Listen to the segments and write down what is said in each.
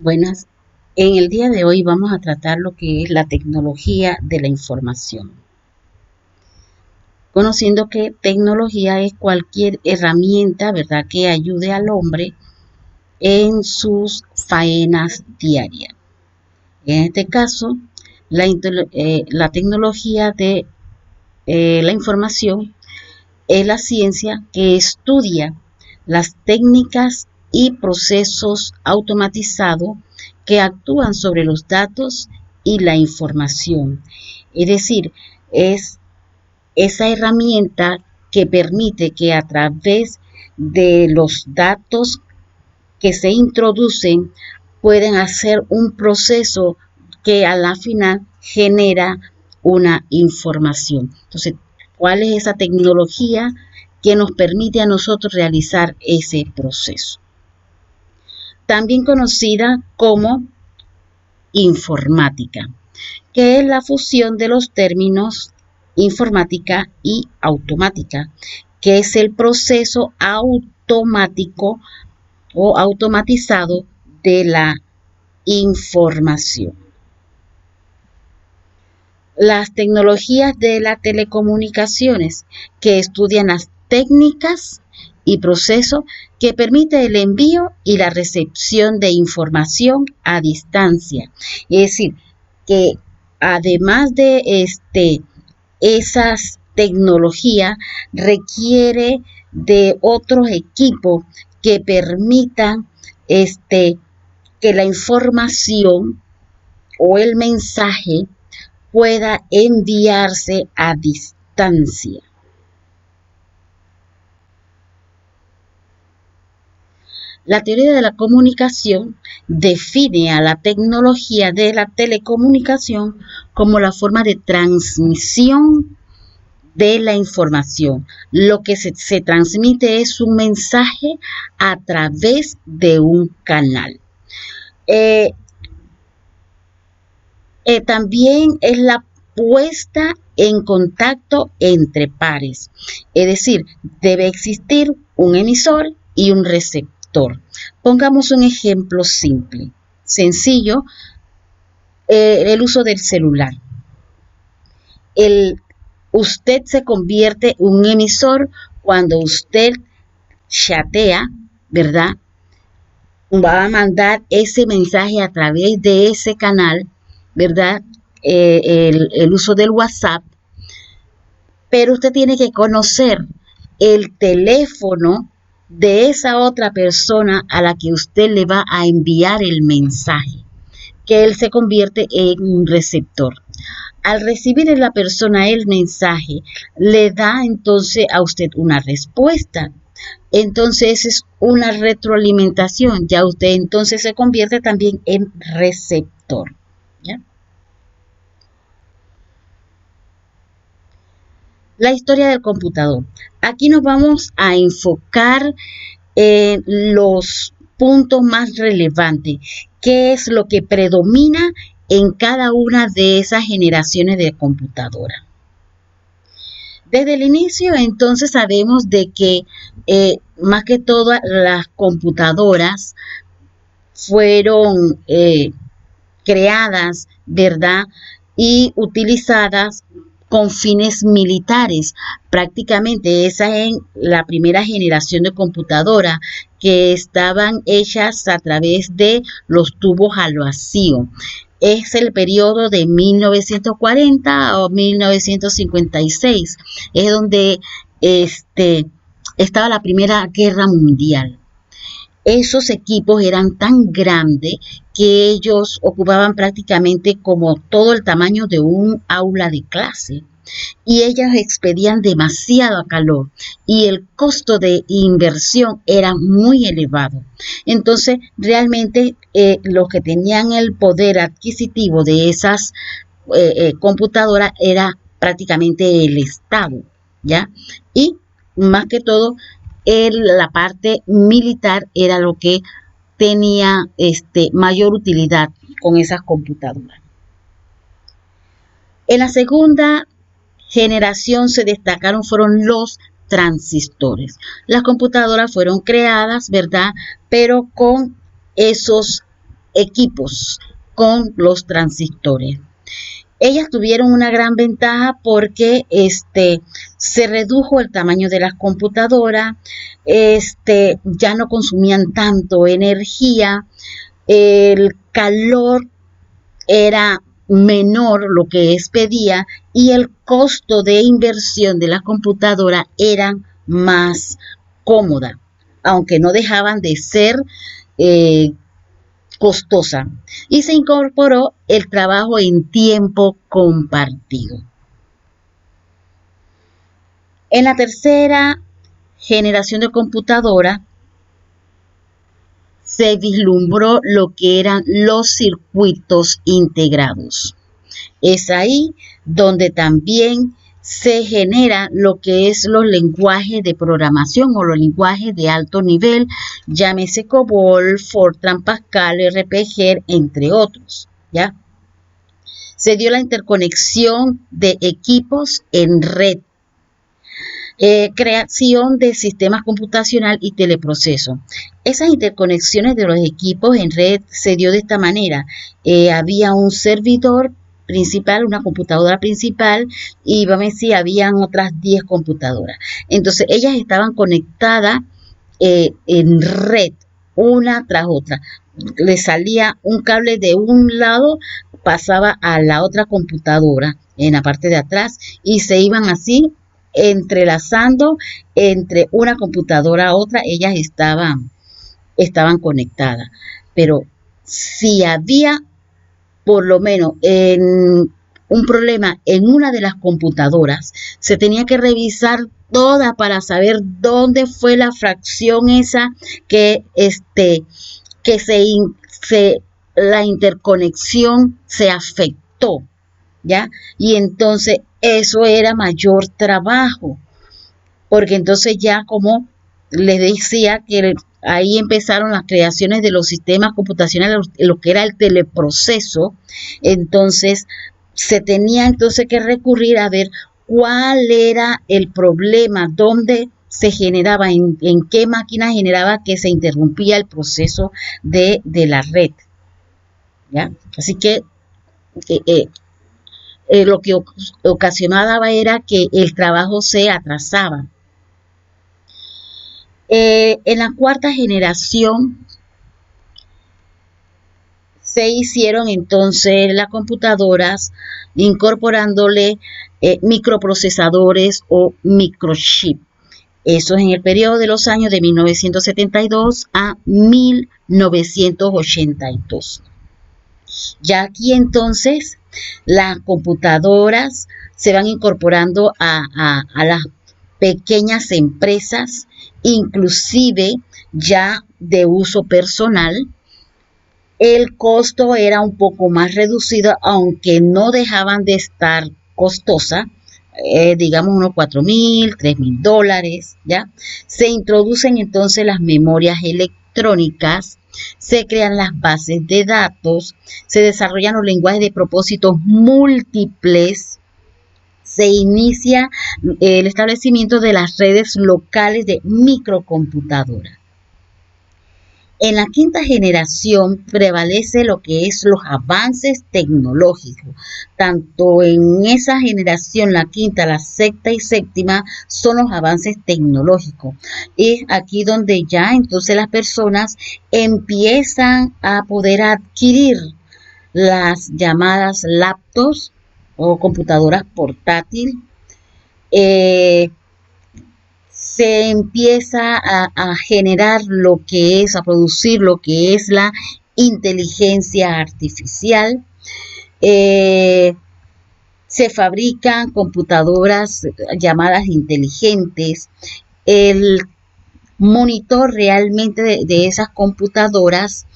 Buenas. En el día de hoy vamos a tratar lo que es la tecnología de la información. Conociendo que tecnología es cualquier herramienta, ¿verdad?, que ayude al hombre en sus faenas diarias. En este caso, la tecnología de la información es la ciencia que estudia las técnicas y procesos automatizados que actúan sobre los datos y la información. Es decir, es esa herramienta que permite que a través de los datos que se introducen pueden hacer un proceso que a la final genera una información. Entonces, ¿cuál es esa tecnología que nos permite a nosotros realizar ese proceso? También conocida como informática, que es la fusión de los términos informática y automática, que es el proceso automático o automatizado de la información. Las tecnologías de las telecomunicaciones, que estudian las técnicas y procesos que permiten el envío y la recepción de información a distancia. Es decir, que además de esas tecnologías, requiere de otros equipos que permitan que la información o el mensaje pueda enviarse a distancia. La teoría de la comunicación define a la tecnología de la telecomunicación como la forma de transmisión de la información. Lo que se transmite es un mensaje a través de un canal. También es la puesta en contacto entre pares. Es decir, debe existir un emisor y un receptor. Pongamos un ejemplo simple, sencillo, el uso del celular. Usted se convierte en un emisor cuando usted chatea, ¿verdad? Va a mandar ese mensaje a través de ese canal, ¿verdad? El uso del WhatsApp. Pero usted tiene que conocer el teléfono de esa otra persona a la que usted le va a enviar el mensaje, que él se convierte en un receptor. Al recibir en la persona el mensaje, le da entonces a usted una respuesta. Entonces es una retroalimentación. Ya usted entonces se convierte también en receptor. ¿Ya? La historia del computador. Aquí nos vamos a enfocar en los puntos más relevantes. ¿Qué es lo que predomina en cada una de esas generaciones de computadora? Desde el inicio, entonces, sabemos de que más que todas las computadoras fueron creadas, ¿verdad?, y utilizadas con fines militares. Prácticamente esa es la primera generación de computadoras que estaban hechas a través de los tubos al vacío. Es el periodo de 1940 o 1956. Es donde estaba la Primera Guerra Mundial. Esos equipos eran tan grandes que ellos ocupaban prácticamente como todo el tamaño de un aula de clase. Y ellas expedían demasiado calor y el costo de inversión era muy elevado. Entonces, realmente los que tenían el poder adquisitivo de esas computadoras era prácticamente el Estado, ¿ya? Y más que todo, la parte militar era lo que tenía mayor utilidad con esas computadoras. En la segunda generación se destacaron fueron los transistores. Las computadoras fueron creadas, ¿verdad?, pero con esos equipos con los transistores. Ellas tuvieron una gran ventaja porque se redujo el tamaño de las computadoras, ya no consumían tanto energía, el calor era menor lo que expedía y el costo de inversión de las computadoras era más cómoda, aunque no dejaban de ser costosa, y se incorporó el trabajo en tiempo compartido. En la tercera generación de computadora se vislumbró lo que eran los circuitos integrados. Es ahí donde también se genera lo que es los lenguajes de programación o los lenguajes de alto nivel, llámese COBOL, Fortran, Pascal, RPG, entre otros, ¿ya? Se dio la interconexión de equipos en red, creación de sistemas computacional y teleproceso. Esas interconexiones de los equipos en red se dio de esta manera. Había un servidor principal, una computadora principal, y vamos a decir, habían otras 10 computadoras. Entonces, ellas estaban conectadas en red, una tras otra. Le salía un cable de un lado, pasaba a la otra computadora en la parte de atrás, y se iban así entrelazando entre una computadora a otra. Ellas estaban conectadas. Pero si había por lo menos un problema en una de las computadoras, se tenía que revisar toda para saber dónde fue la fracción esa que la interconexión se afectó, ¿ya? Y entonces eso era mayor trabajo, porque entonces ya, como les decía, que ahí empezaron las creaciones de los sistemas computacionales, lo que era el teleproceso. Entonces se tenía entonces que recurrir a ver cuál era el problema, dónde se generaba, en qué máquina generaba que se interrumpía el proceso de la red, ¿ya? Así que lo que ocasionaba era que el trabajo se atrasaba. En la cuarta generación se hicieron entonces las computadoras incorporándole microprocesadores o microchip. Eso es en el periodo de los años de 1972 a 1982. Ya aquí entonces las computadoras se van incorporando a las pequeñas empresas, inclusive ya de uso personal. El costo era un poco más reducido, aunque no dejaban de estar costosa, digamos unos $4,000, $3,000, ¿ya? Se introducen entonces las memorias electrónicas, se crean las bases de datos, se desarrollan los lenguajes de propósitos múltiples, se inicia el establecimiento de las redes locales de microcomputadoras. En la quinta generación prevalece lo que es los avances tecnológicos. Tanto en esa generación, la quinta, la sexta y séptima, son los avances tecnológicos. Es aquí donde ya entonces las personas empiezan a poder adquirir las llamadas laptops o computadoras portátiles. Se empieza a generar lo que es, a producir lo que es la inteligencia artificial. Se fabrican computadoras llamadas inteligentes. El monitor realmente de esas computadoras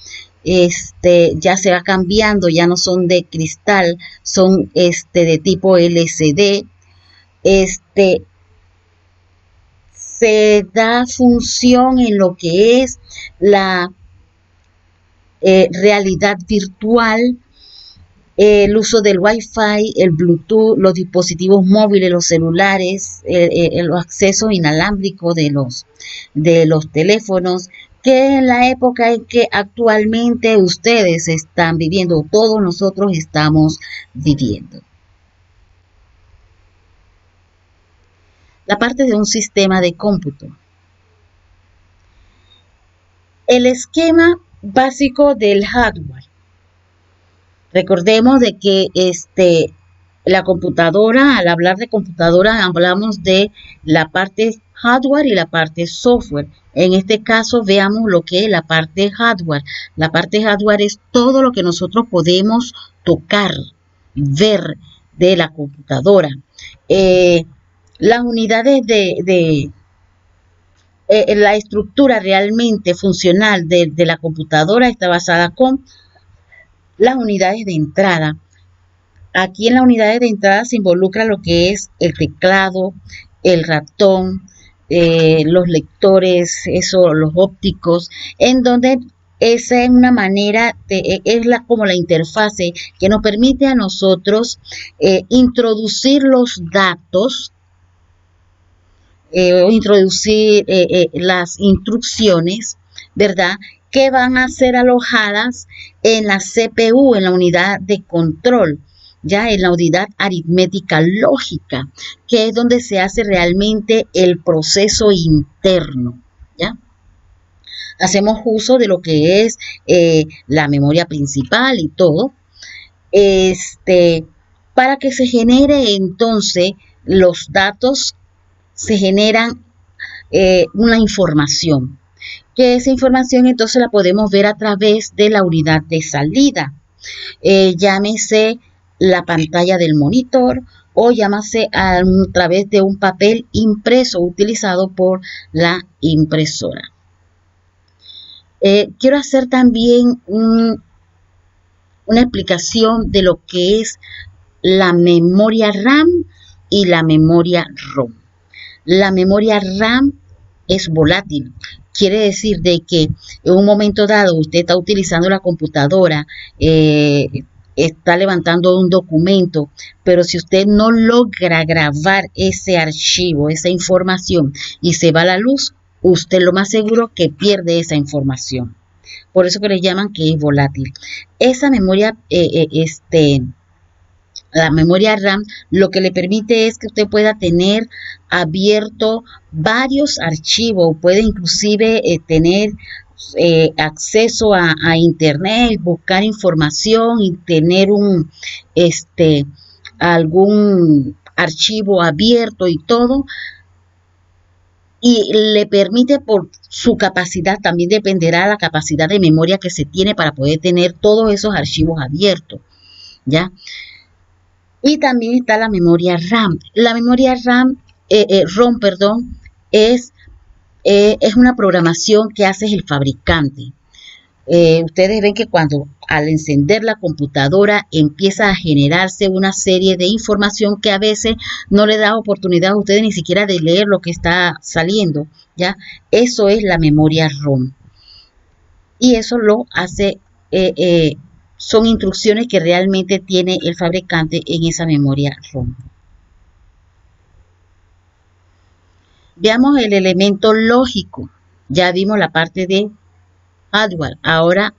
ya se va cambiando, ya no son de cristal, son de tipo LCD. Se da función en lo que es la realidad virtual, el uso del Wi-Fi, el Bluetooth, los dispositivos móviles, los celulares, los accesos inalámbricos de los teléfonos, que en la época en que actualmente ustedes están viviendo, todos nosotros estamos viviendo. La parte de un sistema de cómputo. El esquema básico del hardware. Recordemos de que la computadora, al hablar de computadora, hablamos de la parte hardware y la parte software. En este caso, veamos lo que es la parte hardware. La parte hardware es todo lo que nosotros podemos tocar, ver de la computadora. Las unidades la estructura realmente funcional de la computadora está basada con las unidades de entrada. Aquí en las unidades de entrada se involucra lo que es el teclado, el ratón, los lectores, los ópticos, en donde esa es una manera, como la interfase que nos permite a nosotros introducir los datos, introducir las instrucciones, ¿verdad?, que van a ser alojadas en la CPU, en la unidad de control, ya en la unidad aritmética lógica, que es donde se hace realmente el proceso interno, ¿ya? Hacemos uso de lo que es la memoria principal y todo, para que se genere entonces los datos, se generan una información, que esa información entonces la podemos ver a través de la unidad de salida, llámese la pantalla del monitor o llámase a través de un papel impreso utilizado por la impresora. Quiero hacer también una explicación de lo que es la memoria RAM y la memoria ROM. La memoria RAM es volátil. Quiere decir de que en un momento dado usted está utilizando la computadora, está levantando un documento, pero si usted no logra grabar ese archivo, esa información, y se va a la luz, usted lo más seguro que pierde esa información. Por eso que le llaman que es volátil. Esa memoria, la memoria RAM, lo que le permite es que usted pueda tener abierto varios archivos, puede inclusive tener acceso a internet, buscar información y tener algún archivo abierto y todo, y le permite, por su capacidad, también dependerá de la capacidad de memoria que se tiene para poder tener todos esos archivos abiertos, ¿ya? Y también está la memoria RAM. La memoria ROM, perdón, es una programación que hace el fabricante. Ustedes ven que cuando al encender la computadora empieza a generarse una serie de información que a veces no le da oportunidad a ustedes ni siquiera de leer lo que está saliendo, ¿ya? Eso es la memoria ROM. Y eso lo hace, son instrucciones que realmente tiene el fabricante en esa memoria ROM. Veamos el elemento lógico. Ya vimos la parte de hardware. Ahora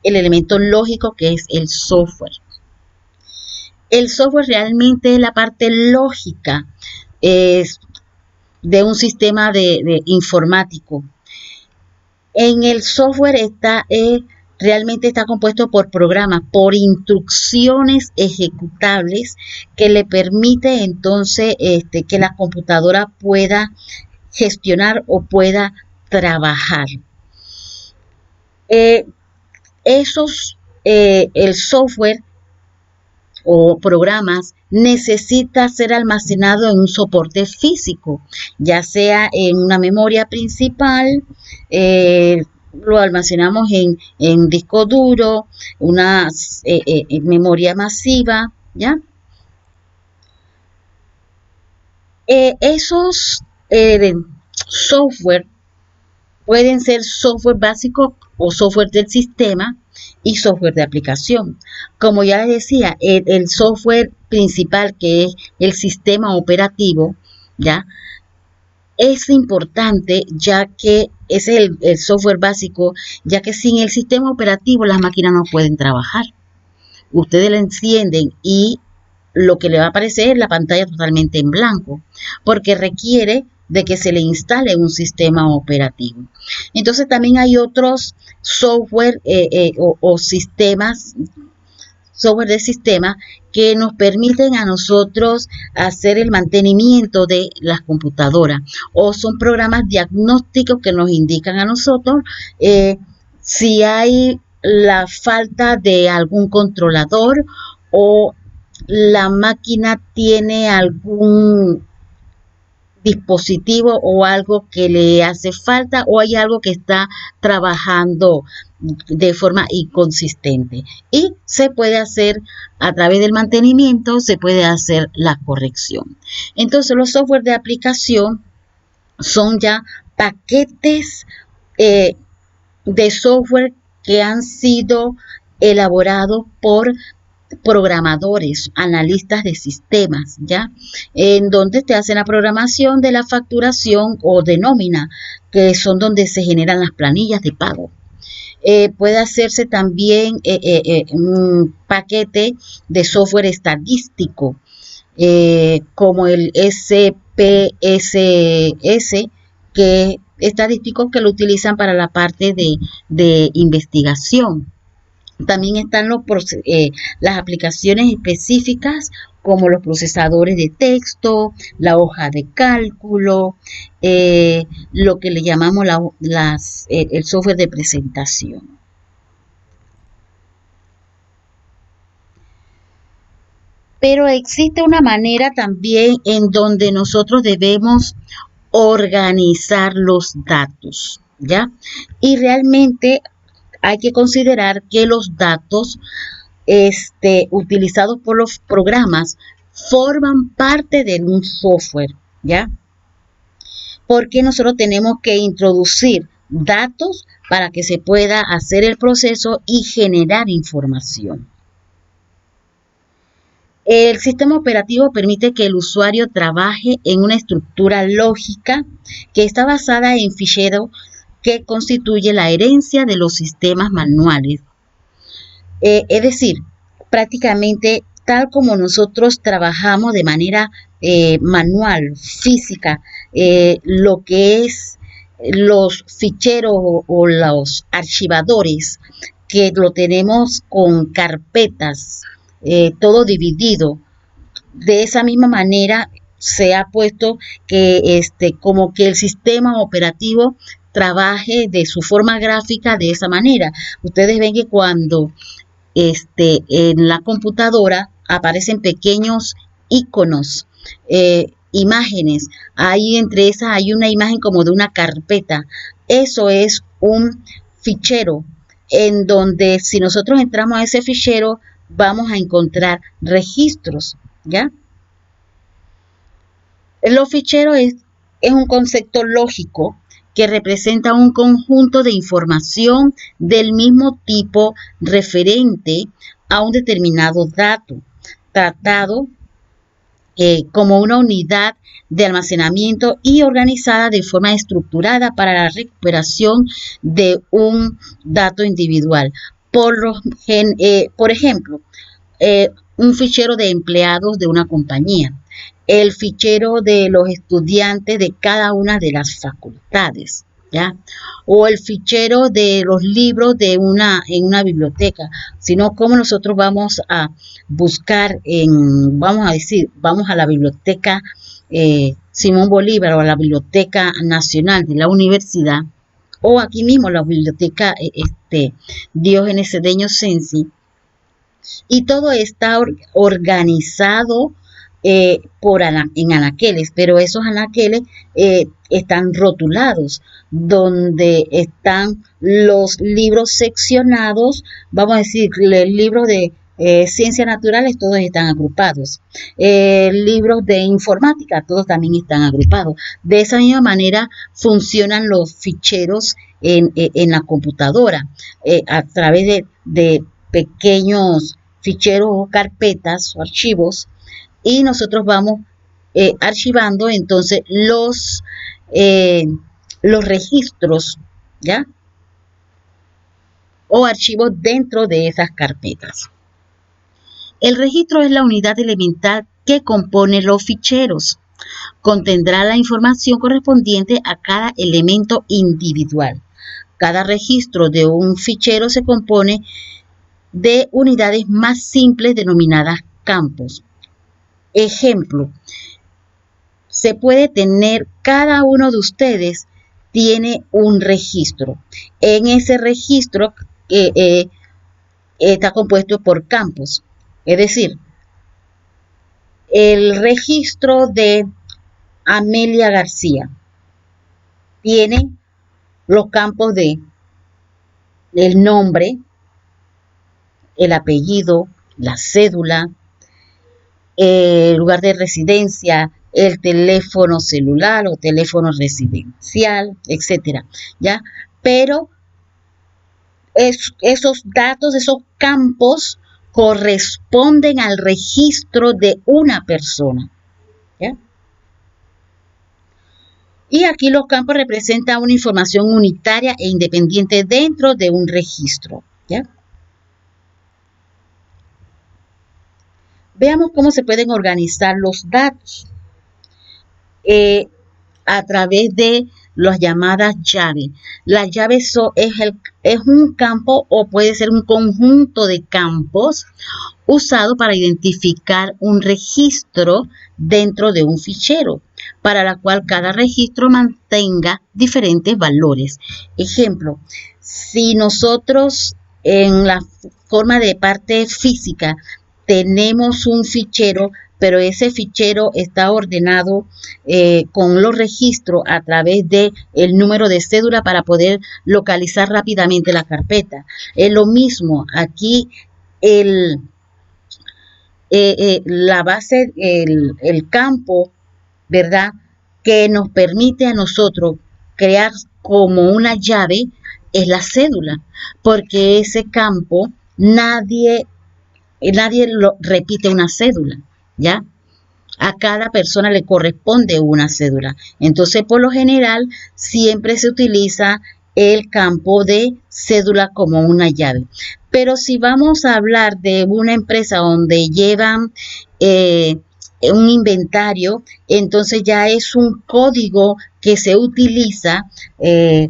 el elemento lógico, que es el software. El software realmente es la parte lógica de un sistema de informático. En el software realmente está compuesto por programas, por instrucciones ejecutables que le permite entonces que la computadora pueda gestionar o pueda trabajar. El software o programas necesita ser almacenado en un soporte físico, ya sea en una memoria principal, lo almacenamos en disco duro, una memoria masiva, ¿ya? Esos software pueden ser software básico o software del sistema y software de aplicación. Como ya les decía, el software principal, que es el sistema operativo, ¿ya? es importante, ya que ese es el software básico, ya que sin el sistema operativo las máquinas no pueden trabajar. Ustedes la encienden y lo que le va a aparecer es la pantalla totalmente en blanco, porque requiere de que se le instale un sistema operativo. Entonces también hay otros software o sistemas, software de sistema que nos permiten a nosotros hacer el mantenimiento de las computadoras, o son programas diagnósticos que nos indican a nosotros si hay la falta de algún controlador o la máquina tiene algún dispositivo o algo que le hace falta, o hay algo que está trabajando de forma inconsistente, y se puede hacer a través del mantenimiento, se puede hacer la corrección. Entonces los software de aplicación son ya paquetes de software que han sido elaborados por programadores, analistas de sistemas, ¿ya? En donde te hacen la programación de la facturación o de nómina, que son donde se generan las planillas de pago. Puede hacerse también un paquete de software estadístico, como el SPSS, que estadístico que lo utilizan para la parte de investigación. También están las aplicaciones específicas, como los procesadores de texto, la hoja de cálculo, lo que le llamamos el software de presentación. Pero existe una manera también en donde nosotros debemos organizar los datos, ¿ya? Y realmente hay que considerar que los datos utilizados por los programas forman parte de un software, ¿ya? Porque nosotros tenemos que introducir datos para que se pueda hacer el proceso y generar información. El sistema operativo permite que el usuario trabaje en una estructura lógica que está basada en ficheros que constituye la herencia de los sistemas manuales. Es decir, prácticamente tal como nosotros trabajamos de manera manual, física, lo que es los ficheros o los archivadores, que lo tenemos con carpetas, todo dividido. De esa misma manera se ha puesto que como que el sistema operativo trabaje de su forma gráfica de esa manera. Ustedes ven que cuando en la computadora aparecen pequeños iconos, imágenes, ahí entre esas hay una imagen como de una carpeta. Eso es un fichero en donde, si nosotros entramos a ese fichero, vamos a encontrar registros, ¿ya? Los ficheros es un concepto lógico que representa un conjunto de información del mismo tipo referente a un determinado dato, tratado como una unidad de almacenamiento y organizada de forma estructurada para la recuperación de un dato individual. Por ejemplo, un fichero de empleados de una compañía, el fichero de los estudiantes de cada una de las facultades, ¿ya? O el fichero de los libros en una biblioteca, sino cómo nosotros vamos a buscar vamos a la biblioteca Simón Bolívar, o a la Biblioteca Nacional de la Universidad, o aquí mismo la biblioteca Diógenes Cedeño Sensi, y todo está organizado en anaqueles, pero esos anaqueles están rotulados, donde están los libros seccionados, vamos a decir, el libro de ciencias naturales, todos están agrupados, libros de informática, todos también están agrupados. De esa misma manera funcionan los ficheros en la computadora, a través de pequeños ficheros o carpetas o archivos, y nosotros vamos archivando entonces eh, los registros, ¿ya? O archivos dentro de esas carpetas. El registro es la unidad elemental que compone los ficheros. Contendrá la información correspondiente a cada elemento individual. Cada registro de un fichero se compone de unidades más simples denominadas campos. Ejemplo, se puede tener, cada uno de ustedes tiene un registro. En ese registro está compuesto por campos. Es decir, el registro de Amelia García tiene los campos de el nombre, el apellido, la cédula, el lugar de residencia, el teléfono celular o teléfono residencial, etcétera, ¿ya? Pero esos datos, esos campos corresponden al registro de una persona, ¿ya? Y aquí los campos representan una información unitaria e independiente dentro de un registro, ¿ya? Veamos cómo se pueden organizar los datos a través de las llamadas llaves. Las llaves es un campo o puede ser un conjunto de campos usado para identificar un registro dentro de un fichero, para la cual cada registro mantenga diferentes valores. Ejemplo, si nosotros en la forma de parte física tenemos un fichero, pero ese fichero está ordenado con los registros a través de el número de cédula para poder localizar rápidamente la carpeta. Es lo mismo, aquí la base, el campo, ¿verdad?, que nos permite a nosotros crear como una llave es la cédula, porque ese campo nadie lo repite una cédula, ¿ya? A cada persona le corresponde una cédula. Entonces, por lo general, siempre se utiliza el campo de cédula como una llave. Pero si vamos a hablar de una empresa donde llevan un inventario, entonces ya es un código que se utiliza, que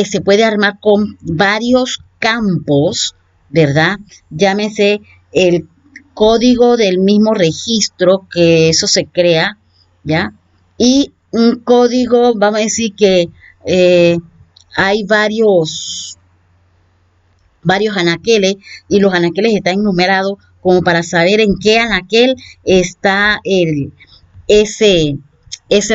se puede armar con varios campos, ¿verdad? Llámese el código del mismo registro, que eso se crea, ¿ya? Y un código, vamos a decir que hay varios anaqueles y los anaqueles están numerados como para saber en qué anaquel está ese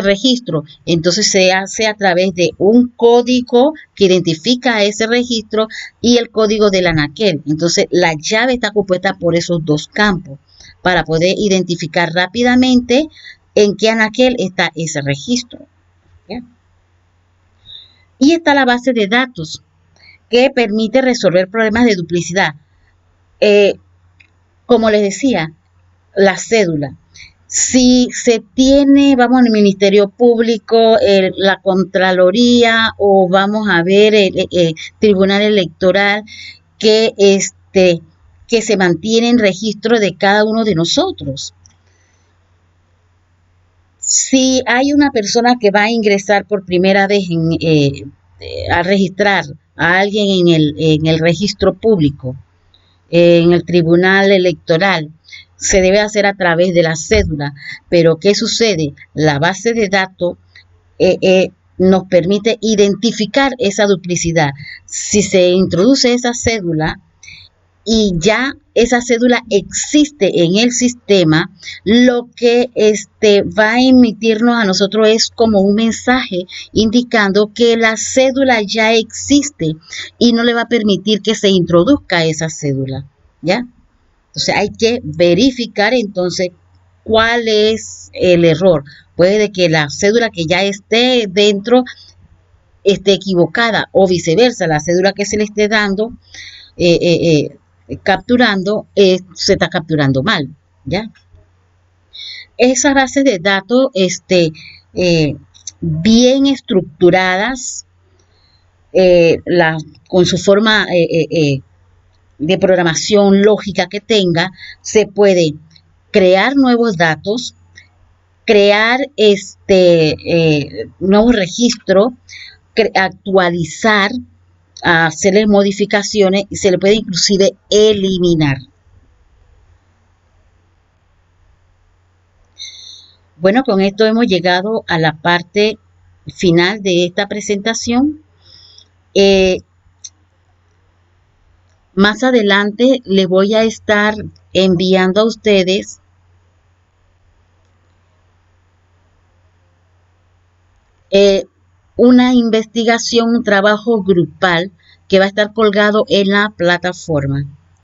registro. Entonces se hace a través de un código que identifica ese registro y el código del anaquel. Entonces la llave está compuesta por esos dos campos para poder identificar rápidamente en qué anaquel está ese registro, ¿ya? Y está la base de datos, que permite resolver problemas de duplicidad. Como les decía, la cédula. Si se tiene, vamos al Ministerio Público, la Contraloría o vamos a ver el Tribunal Electoral que se mantiene en registro de cada uno de nosotros. Si hay una persona que va a ingresar por primera vez a registrar a alguien en el registro público, en el Tribunal Electoral, se debe hacer a través de la cédula. Pero ¿qué sucede? La base de datos nos permite identificar esa duplicidad. Si se introduce esa cédula y ya esa cédula existe en el sistema, lo que va a emitirnos a nosotros es como un mensaje indicando que la cédula ya existe y no le va a permitir que se introduzca esa cédula, ¿ya? Entonces hay que verificar entonces cuál es el error. Puede que la cédula que ya esté dentro esté equivocada o viceversa, la cédula que se le esté dando capturando, se está capturando mal, ¿ya? Esa base de datos bien estructuradas, con su forma de programación lógica que tenga, se puede crear nuevos datos, crear nuevos registros, actualizar, hacerle modificaciones y se le puede inclusive eliminar. Bueno, con esto hemos llegado a la parte final de esta presentación. Más adelante le voy a estar enviando a ustedes una investigación, un trabajo grupal que va a estar colgado en la plataforma.